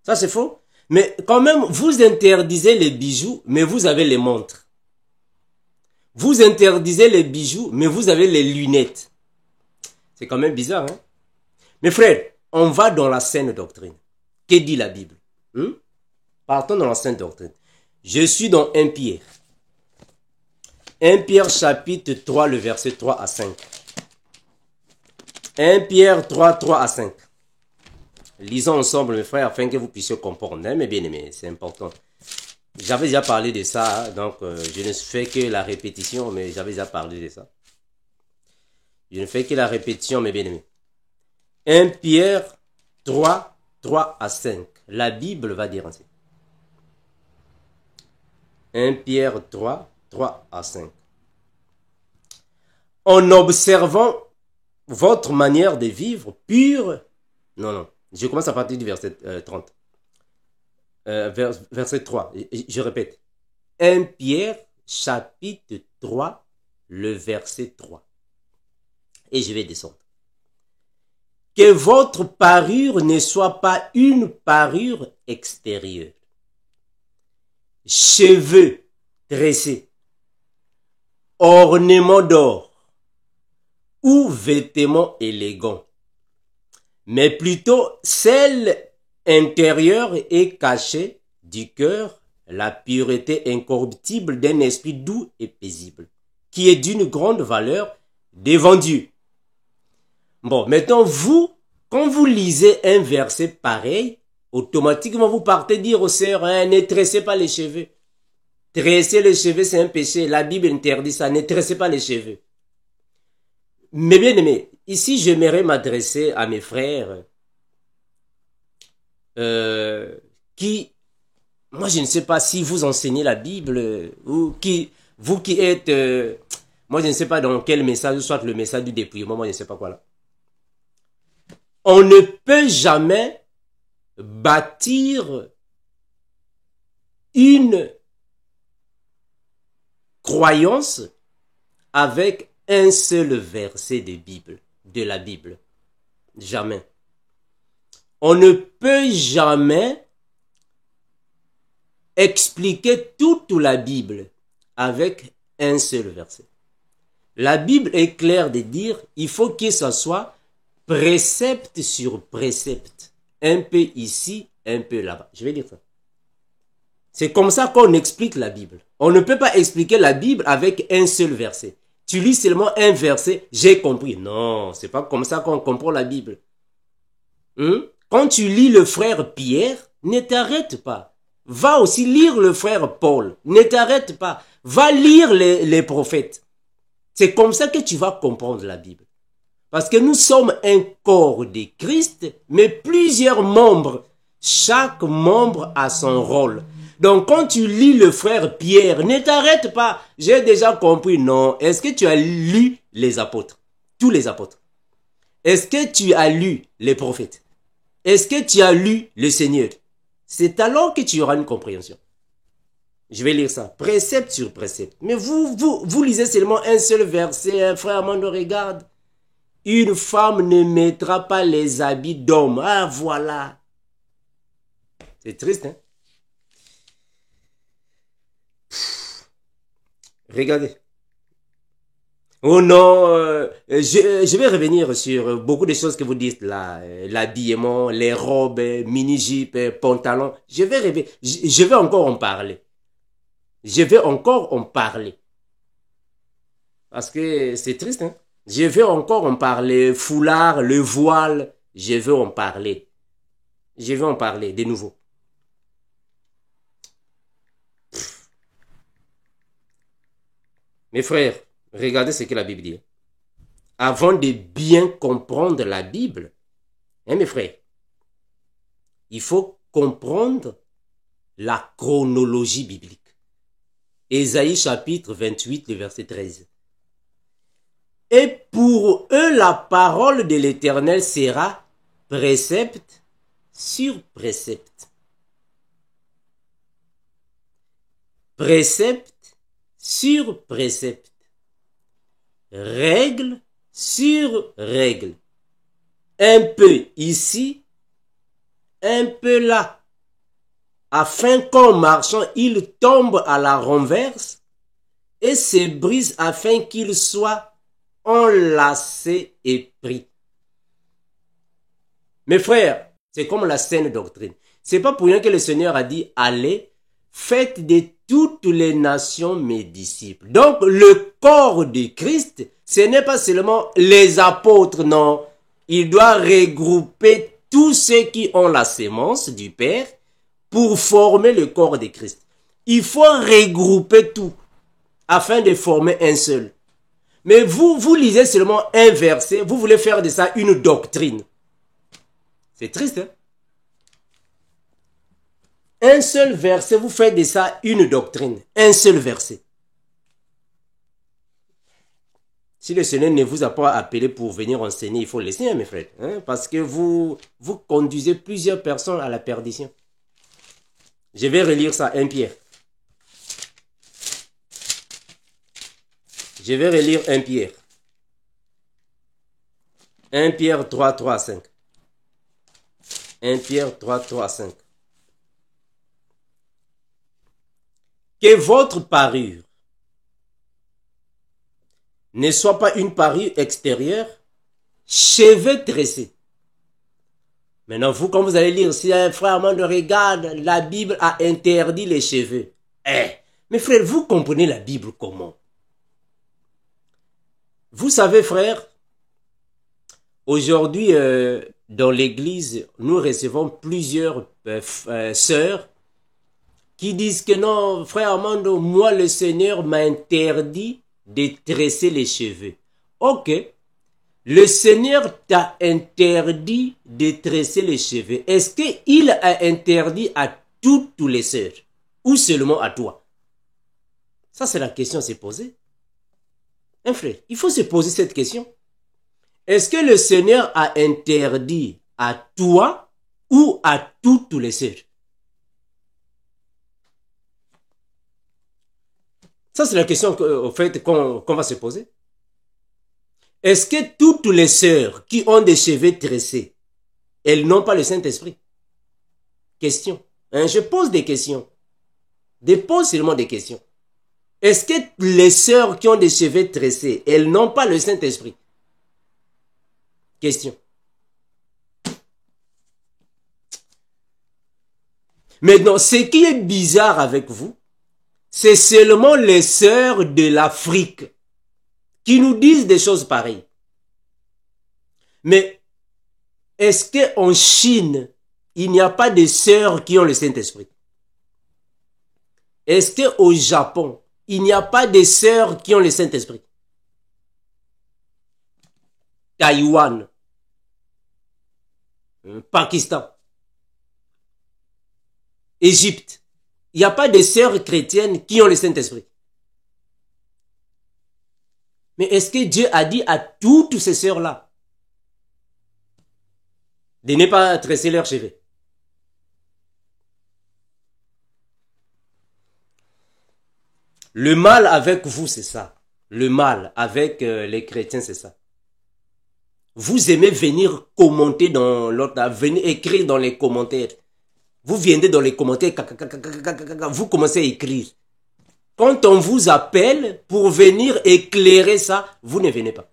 Ça, c'est faux. Mais quand même, vous interdisez les bijoux, mais vous avez les montres. Vous interdisez les bijoux, mais vous avez les lunettes. C'est quand même bizarre, hein? Mes frères, on va dans la saine doctrine. Que dit la Bible? Partons dans la saine doctrine. Je suis dans 1 Pierre. 1 Pierre chapitre 3, le verset 3 à 5. 1 Pierre 3, 3 à 5. Lisons ensemble, mes frères, afin que vous puissiez comprendre. Hein, mes bien-aimés, c'est important. J'avais déjà parlé de ça, hein, donc je ne fais que la répétition, mais j'avais déjà parlé de ça. Je ne fais que la répétition, mes bien-aimés. 1 Pierre 3, 3 à 5. La Bible va dire ainsi. 1 Pierre 3, 3 à 5. En observant votre manière de vivre pure... Non. Je commence à partir du verset 30. Verset 3. Je répète. 1 Pierre chapitre 3, le verset 3. Et je vais descendre. Que votre parure ne soit pas une parure extérieure. Cheveux tressés, ornements d'or ou vêtements élégants, mais plutôt celle intérieure et cachée du cœur, la pureté incorruptible d'un esprit doux et paisible, qui est d'une grande valeur devant Dieu. Bon, maintenant vous, quand vous lisez un verset pareil, automatiquement vous partez dire aux sœurs, hein, ne tressez pas les cheveux. Tresser les cheveux, c'est un péché. La Bible interdit ça, ne tressez pas les cheveux. Mais bien aimé, ici j'aimerais m'adresser à mes frères qui, moi je ne sais pas si vous enseignez la Bible ou qui, vous qui êtes, moi je ne sais pas dans quel message, soit le message du dépouillement, moi je ne sais pas quoi là. On ne peut jamais bâtir une croyance avec un seul verset de la Bible. Jamais. On ne peut jamais expliquer toute la Bible avec un seul verset. La Bible est claire de dire, il faut que ça soit précepte sur précepte. Un peu ici, un peu là-bas. Je vais dire ça. C'est comme ça qu'on explique la Bible. On ne peut pas expliquer la Bible avec un seul verset. Tu lis seulement un verset, j'ai compris. Non, c'est pas comme ça qu'on comprend la Bible. Quand tu lis le frère Pierre, ne t'arrête pas. Va aussi lire le frère Paul. Ne t'arrête pas. Va lire les prophètes. C'est comme ça que tu vas comprendre la Bible. Parce que nous sommes un corps de Christ, mais plusieurs membres. Chaque membre a son rôle. Donc quand tu lis le frère Pierre, ne t'arrête pas. J'ai déjà compris. Non. Est-ce que tu as lu les apôtres? Tous les apôtres. Est-ce que tu as lu les prophètes? Est-ce que tu as lu le Seigneur? C'est alors que tu auras une compréhension. Je vais lire ça. Précepte sur précepte. Mais vous lisez seulement un seul verset. Frère Mando, regarde. Une femme ne mettra pas les habits d'homme. Ah, voilà. C'est triste, hein? Regardez. Oh non, je vais revenir sur beaucoup de choses que vous dites là. L'habillement, les robes, mini-jupe, pantalons. Je vais encore en parler. Je vais encore en parler. Parce que c'est triste, hein? Je vais encore en parler. Foulard, le voile, je vais en parler. Je vais en parler de nouveau. Mes frères, regardez ce que la Bible dit. Avant de bien comprendre la Bible, hein, mes frères, il faut comprendre la chronologie biblique. Ésaïe chapitre 28, le verset 13. Et pour eux, la parole de l'Éternel sera précepte sur précepte. Précepte sur précepte. Règle sur règle. Un peu ici, un peu là. Afin qu'en marchant, il tombe à la renverse et se brise afin qu'il soit enlacé et pris. Mes frères, c'est comme la saine doctrine. C'est pas pour rien que le Seigneur a dit, allez, faites de toutes les nations mes disciples. Donc, le corps de Christ, ce n'est pas seulement les apôtres, non. Il doit regrouper tous ceux qui ont la sémence du Père pour former le corps de Christ. Il faut regrouper tout afin de former un seul. Mais vous lisez seulement un verset, vous voulez faire de ça une doctrine. C'est triste, hein? Un seul verset, vous faites de ça une doctrine. Un seul verset. Si le Seigneur ne vous a pas appelé pour venir enseigner, il faut laisser, hein, mes frères. Hein? Parce que vous conduisez plusieurs personnes à la perdition. Je vais relire ça, 1 Pierre. Je vais relire 1 Pierre. 1 Pierre 3, 3, 5. 1 Pierre 3, 3, 5. Que votre parure ne soit pas une parure extérieure, cheveux tressés. Maintenant, vous, quand vous allez lire, si un frère Armando regarde, la Bible a interdit les cheveux. Mes frères, vous comprenez la Bible comment? Vous savez, frère, aujourd'hui, dans l'église, nous recevons plusieurs sœurs qui disent que non, frère Armando, moi, le Seigneur m'a interdit de tresser les cheveux. Ok. Le Seigneur t'a interdit de tresser les cheveux. Est-ce qu'il a interdit à toutes les sœurs ou seulement à toi? Ça, c'est la question à se poser. Hein, frère, il faut se poser cette question. Est-ce que le Seigneur a interdit à toi ou à toutes les sœurs? Ça, c'est la question au fait, qu'on va se poser. Est-ce que toutes les sœurs qui ont des cheveux tressés, elles n'ont pas le Saint-Esprit? Question. Hein, je pose des questions. Dépose seulement des questions. Est-ce que les sœurs qui ont des cheveux tressés, elles n'ont pas le Saint-Esprit? Question. Maintenant, ce qui est bizarre avec vous, c'est seulement les sœurs de l'Afrique qui nous disent des choses pareilles. Mais est-ce qu'en Chine, il n'y a pas de sœurs qui ont le Saint-Esprit? Est-ce qu'au Japon, il n'y a pas de sœurs qui ont le Saint-Esprit? Taïwan, Pakistan, Égypte, il n'y a pas de sœurs chrétiennes qui ont le Saint-Esprit. Mais est-ce que Dieu a dit à toutes ces sœurs-là de ne pas tresser leurs cheveux? Le mal avec vous, c'est ça. Le mal avec les chrétiens, c'est ça. Vous aimez venir commenter dans l'autre, venir écrire dans les commentaires. Vous venez dans les commentaires, vous commencez à écrire. Quand on vous appelle pour venir éclairer ça, vous ne venez pas.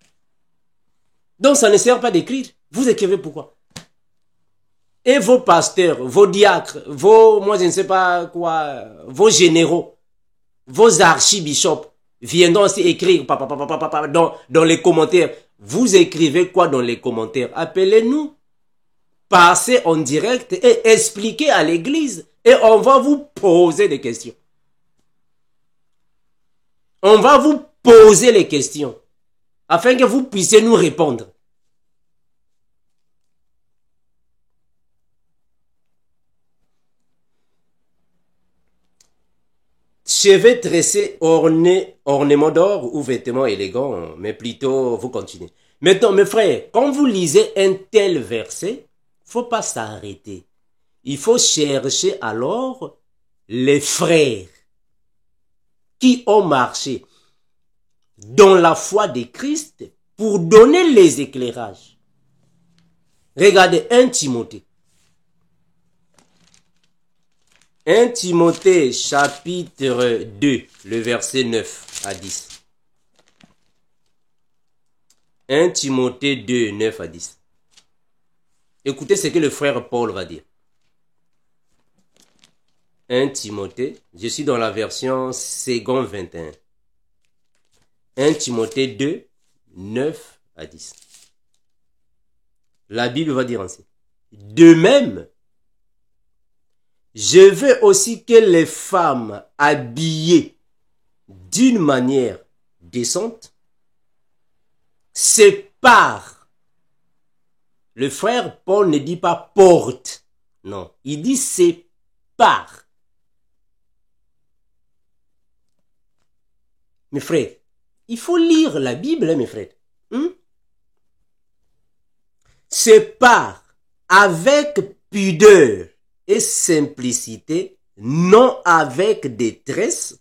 Donc ça ne sert pas d'écrire. Vous écrivez pourquoi? Et vos pasteurs, vos diacres, moi je ne sais pas quoi, vos généraux, vos archibishops viendront aussi écrire dans les commentaires. Vous écrivez quoi dans les commentaires? Appelez-nous. Passez en direct et expliquez à l'église. Et on va vous poser des questions. On va vous poser les questions. Afin que vous puissiez nous répondre. cheveux tressés, ornements d'or ou vêtements élégants, mais plutôt, vous continuez. Maintenant, mes frères, quand vous lisez un tel verset, faut pas s'arrêter. Il faut chercher alors les frères qui ont marché dans la foi de Christ pour donner les éclairages. Regardez 1 Timothée. 1 Timothée chapitre 2, le verset 9 à 10. 1 Timothée 2, 9 à 10. Écoutez ce que le frère Paul va dire. 1 Timothée, je suis dans la version second 21. 1 Timothée 2, 9 à 10. La Bible va dire ainsi. De même, je veux aussi que les femmes habillées d'une manière décente séparent. Le frère Paul ne dit pas porte. Non, il dit sépare. Mes frères, il faut lire la Bible, mes frères. Sépare avec pudeur et simplicité, non avec des tresses,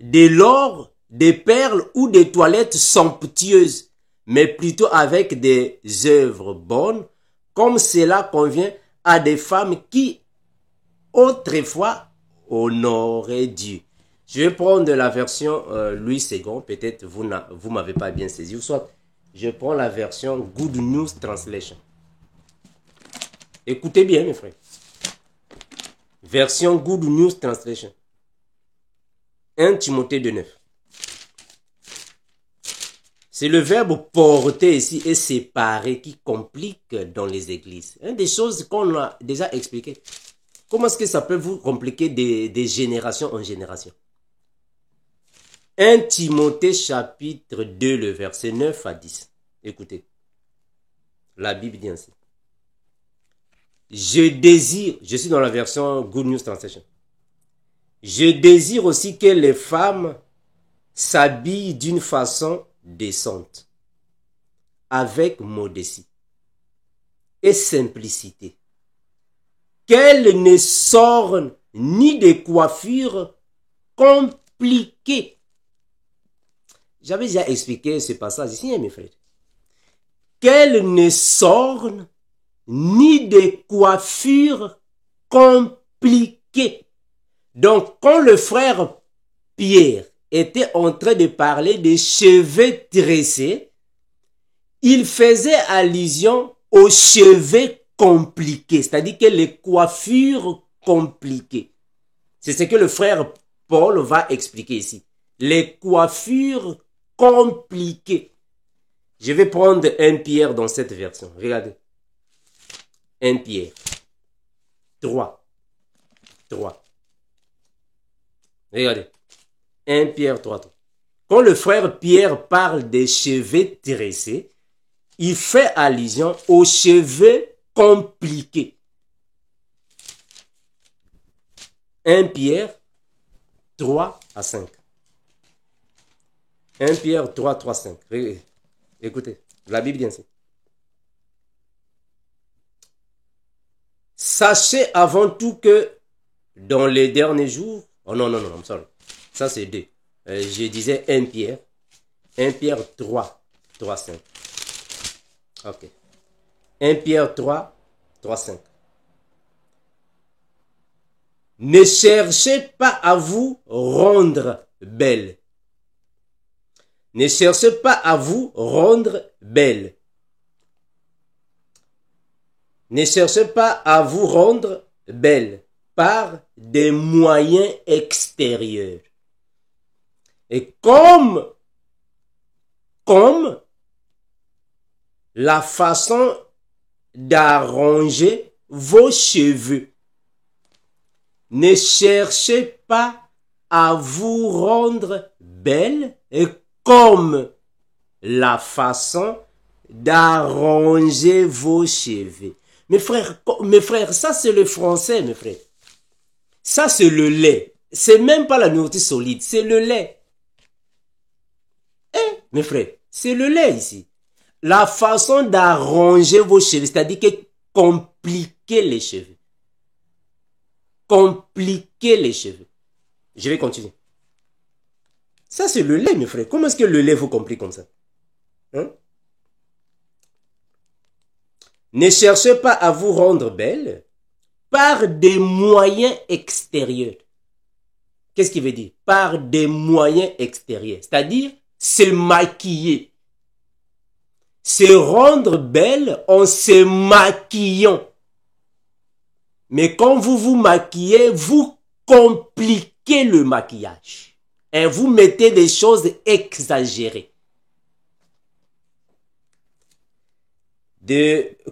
de l'or, des perles ou des toilettes somptueuses, mais plutôt avec des œuvres bonnes, comme cela convient à des femmes qui, autrefois, honoraient Dieu. Je vais prendre la version Louis II, peut-être vous m'avez pas bien saisi, ou soit je prends la version Good News Translation. Écoutez bien, mes frères. Version Good News Translation. 1 Timothée 2,9. C'est le verbe porter ici et séparer qui complique dans les églises. Une des choses qu'on a déjà expliqué. Comment est-ce que ça peut vous compliquer des générations en génération? 1 Timothée chapitre 2, le verset 9 à 10. Écoutez. La Bible dit ainsi. Je désire, je suis dans la version Good News Translation. Je désire aussi que les femmes s'habillent d'une façon décente, avec modestie et simplicité. Qu'elles ne sortent ni des coiffures compliquées. J'avais déjà expliqué ce passage ici, mes frères. Qu'elles ne sortent ni des coiffures compliquées. Donc, quand le frère Pierre était en train de parler des cheveux tressés, il faisait allusion aux cheveux compliqués, c'est-à-dire que les coiffures compliquées. C'est ce que le frère Paul va expliquer ici. Les coiffures compliquées. Je vais prendre 1 Pierre dans cette version. Regardez. 1 Pierre 3. Regardez. 1 Pierre 3. Quand le frère Pierre parle des cheveux tressés, il fait allusion aux cheveux compliqués. 1 Pierre 3 à 5. 1 Pierre 3, 3, 5. Écoutez, la Bible dit ainsi. Sachez avant tout que dans les derniers jours... Oh non, sorry. Ça c'est 2. Je disais 1 Pierre. 1 Pierre 3, 3, 5. Ok. 1 Pierre 3, 3, 5. Ne cherchez pas à vous rendre belle. Ne cherchez pas à vous rendre belle. Ne cherchez pas à vous rendre belle par des moyens extérieurs. Et comme la façon d'arranger vos cheveux. Ne cherchez pas à vous rendre belle et comme la façon d'arranger vos cheveux. Mes frères, ça c'est le français, mes frères. Ça c'est le lait. c'est même pas la nourriture solide, c'est le lait. Hein, mes frères, c'est le lait ici. La façon d'arranger vos cheveux, c'est-à-dire que compliquer les cheveux. Compliquer les cheveux. Je vais continuer. Ça, c'est le lait, mes frères. Comment est-ce que le lait vous complique comme ça? Hein? Ne cherchez pas à vous rendre belle par des moyens extérieurs. Qu'est-ce qu'il veut dire? Par des moyens extérieurs. C'est-à-dire, se maquiller. Se rendre belle en se maquillant. Mais quand vous vous maquillez, vous compliquez le maquillage. Et vous mettez des choses exagérées.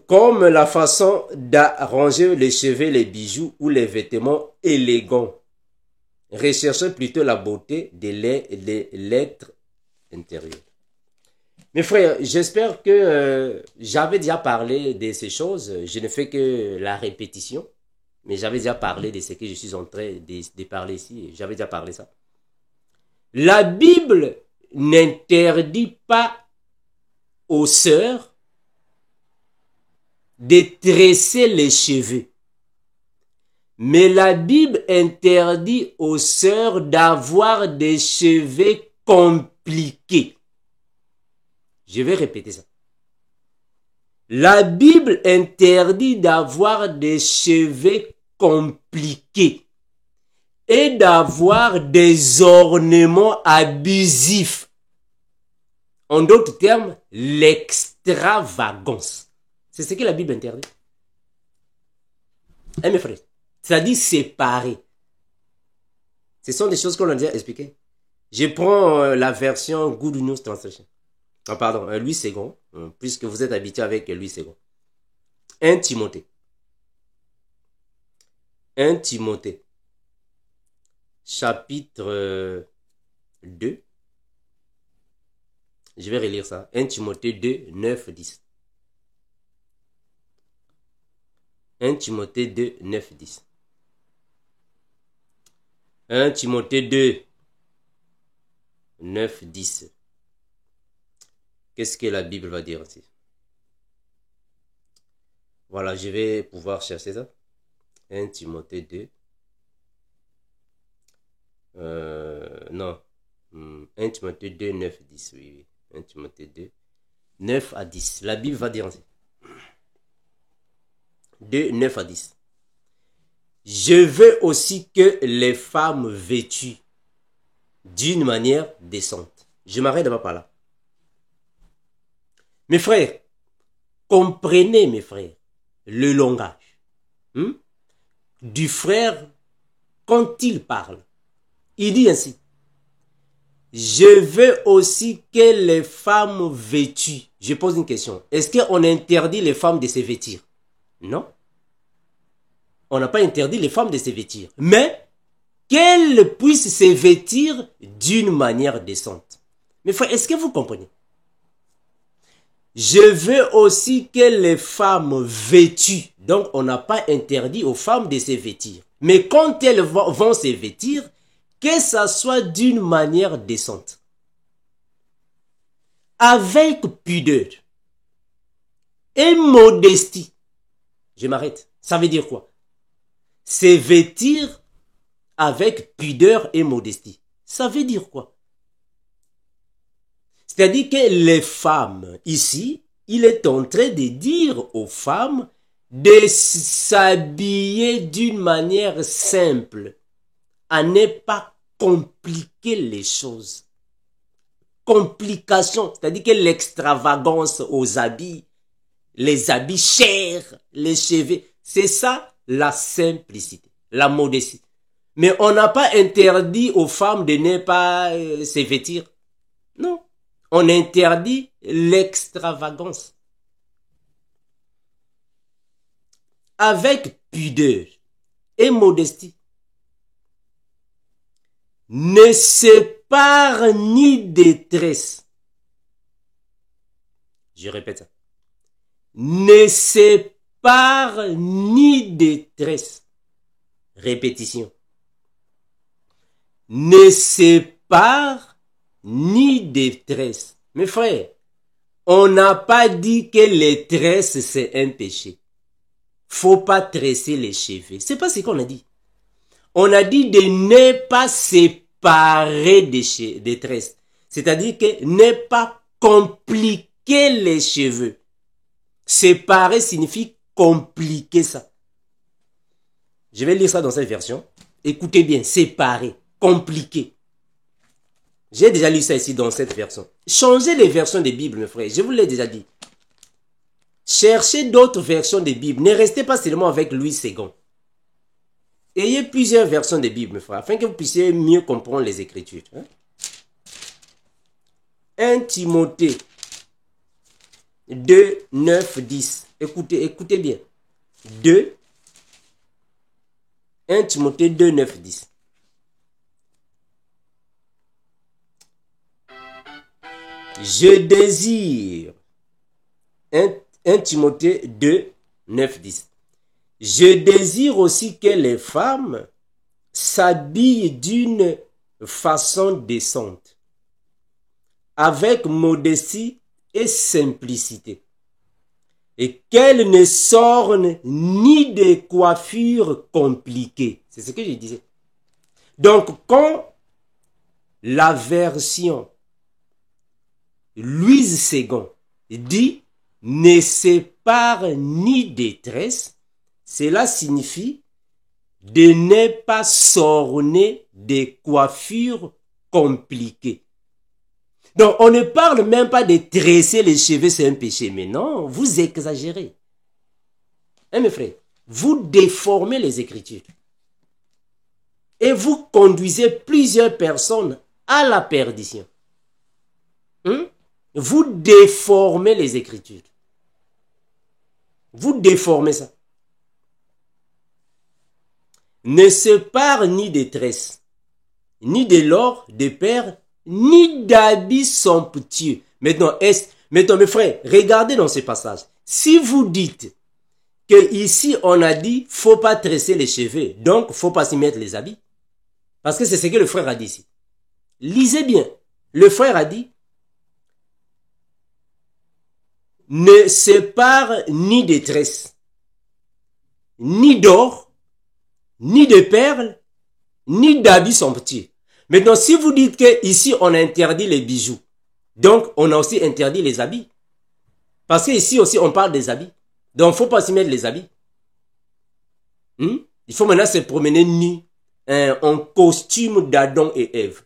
Comme la façon d'arranger les cheveux, les bijoux ou les vêtements élégants. Recherchez plutôt la beauté de l'être intérieur. Mes frères, j'espère que j'avais déjà parlé de ces choses. Je ne fais que la répétition. Mais j'avais déjà parlé de ce que je suis en train de parler ici. J'avais déjà parlé ça. La Bible n'interdit pas aux sœurs de tresser les cheveux. Mais la Bible interdit aux sœurs d'avoir des cheveux compliqués. Je vais répéter ça. La Bible interdit d'avoir des cheveux compliqués et d'avoir des ornements abusifs. En d'autres termes, l'extravagance. C'est ce que la Bible interdit. Hein, mes frères? C'est-à-dire séparer. Ce sont des choses qu'on a déjà expliquées. Je prends la version Good News Translation. Ah, pardon, Louis II, puisque vous êtes habitué avec Louis II. 1 Timothée. 1 Timothée. Chapitre 2. Je vais relire ça. 1 Timothée 2, 9, 10. 1 Timothée 2, 9, 10. 1 Timothée 2, 9, 10. Qu'est-ce que la Bible va dire ici? Voilà, je vais pouvoir chercher ça. 1 Timothée 2. Non. 1 Timothée 2, 9, 10. Oui, oui. 1 Timothée 2, 9 à 10. La Bible va dire ainsi. 2, 9 à 10. Je veux aussi que les femmes vêtues d'une manière décente. Je m'arrête d'abord par là. Mes frères, comprenez mes frères le langage du frère quand il parle. Il dit ainsi. Je veux aussi que les femmes vêtues. Je pose une question. Est-ce qu'on interdit les femmes de se vêtir? Non. On n'a pas interdit les femmes de se vêtir. Mais qu'elles puissent se vêtir d'une manière décente. Mais frère, est-ce que vous comprenez? Je veux aussi que les femmes vêtues, donc on n'a pas interdit aux femmes de se vêtir. Mais quand elles vont se vêtir, que ça soit d'une manière décente. Avec pudeur et modestie. Je m'arrête. Ça veut dire quoi? Se vêtir avec pudeur et modestie. Ça veut dire quoi? C'est-à-dire que les femmes, ici, il est en train de dire aux femmes de s'habiller d'une manière simple, à ne pas compliquer les choses. Complication, c'est-à-dire que l'extravagance aux habits, les habits chers, les cheveux, c'est ça la simplicité, la modestie. Mais on n'a pas interdit aux femmes de ne pas se vêtir. Non. On interdit l'extravagance. Avec pudeur et modestie. Ne sépare ni détresse. Je répète ça. Ne sépare ni détresse. Répétition. ne sépare ni détresse. Mes frères, on n'a pas dit que les tresses, c'est un péché. Faut pas tresser les cheveux. C'est pas ce qu'on a dit. On a dit de ne pas séparer des tresses. C'est-à-dire que ne pas compliquer les cheveux. Séparer signifie compliquer ça. Je vais lire ça dans cette version. Écoutez bien, séparer, compliquer. J'ai déjà lu ça ici dans cette version. Changez les versions des Bibles, mes frères. Je vous l'ai déjà dit. Cherchez d'autres versions des Bibles. Ne restez pas seulement avec Louis II. Ayez plusieurs versions des Bibles, mes frères, afin que vous puissiez mieux comprendre les Écritures. 1 Timothée 2, 9, 10. Écoutez bien. 1 Timothée 2, 9, 10. Je désire. 1 Timothée 2, 9, 10. Je désire aussi que les femmes s'habillent d'une façon décente, avec modestie et simplicité, et qu'elles ne s'ornent ni de coiffures compliquées. C'est ce que je disais. Donc, quand la version Louise II dit « ne sépare ni détresse », cela signifie de ne pas s'orner des coiffures compliquées. Donc, on ne parle même pas de tresser les cheveux, c'est un péché. Mais non, vous exagérez. Hein, mes frères? Vous déformez les Écritures. Et vous conduisez plusieurs personnes à la perdition. Vous déformez les Écritures. Vous déformez ça. Ne sépare ni de tresses, ni de l'or, de perles, ni d'habits somptueux. Maintenant, mes frères, regardez dans ce passage. Si vous dites que ici on a dit, faut pas tresser les cheveux, donc faut pas s'y mettre les habits. Parce que c'est ce que le frère a dit ici. Lisez bien. Le frère a dit, ne sépare ni de tresses, ni d'or, ni de perles, ni d'habits somptueux. Maintenant, si vous dites que ici on a interdit les bijoux, donc on a aussi interdit les habits. Parce que ici aussi on parle des habits. Donc il ne faut pas s'y mettre les habits. Il faut maintenant se promener nu, en costume d'Adam et Ève.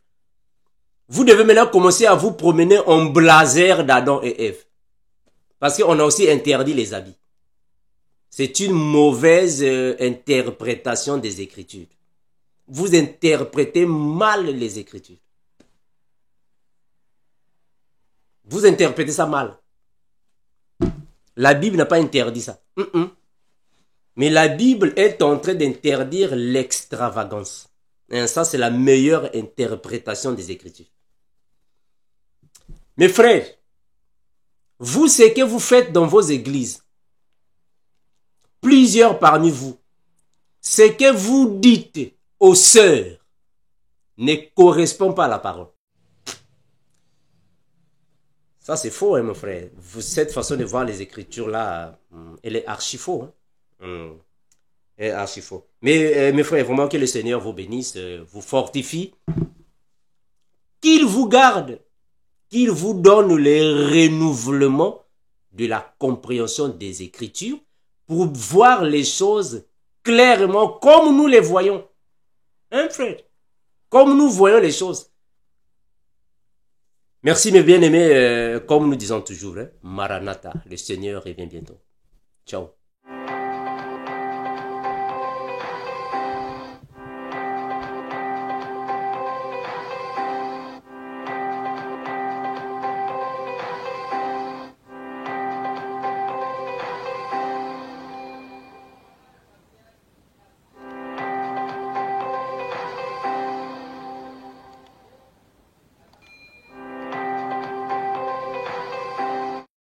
Vous devez maintenant commencer à vous promener en blazer d'Adam et Ève. Parce qu'on a aussi interdit les habits. C'est une mauvaise interprétation des Écritures. Vous interprétez mal les Écritures. Vous interprétez ça mal. La Bible n'a pas interdit ça. Mais la Bible est en train d'interdire l'extravagance. Et ça, c'est la meilleure interprétation des Écritures. Mes frères, vous, ce que vous faites dans vos églises, plusieurs parmi vous, ce que vous dites aux sœurs ne correspond pas à la parole. Ça, c'est faux, hein, mon frère. Cette façon de voir les Écritures là, elle est archi faux. Elle est archi faux. Mais, mes frères, vraiment que le Seigneur vous bénisse, vous fortifie, qu'il vous garde, qu'il vous donne le renouvellement de la compréhension des Écritures pour voir les choses clairement comme nous les voyons. Hein, frère? Comme nous voyons les choses. Merci, mes bien-aimés. Comme nous disons toujours, hein, Maranatha, le Seigneur revient bientôt. Ciao.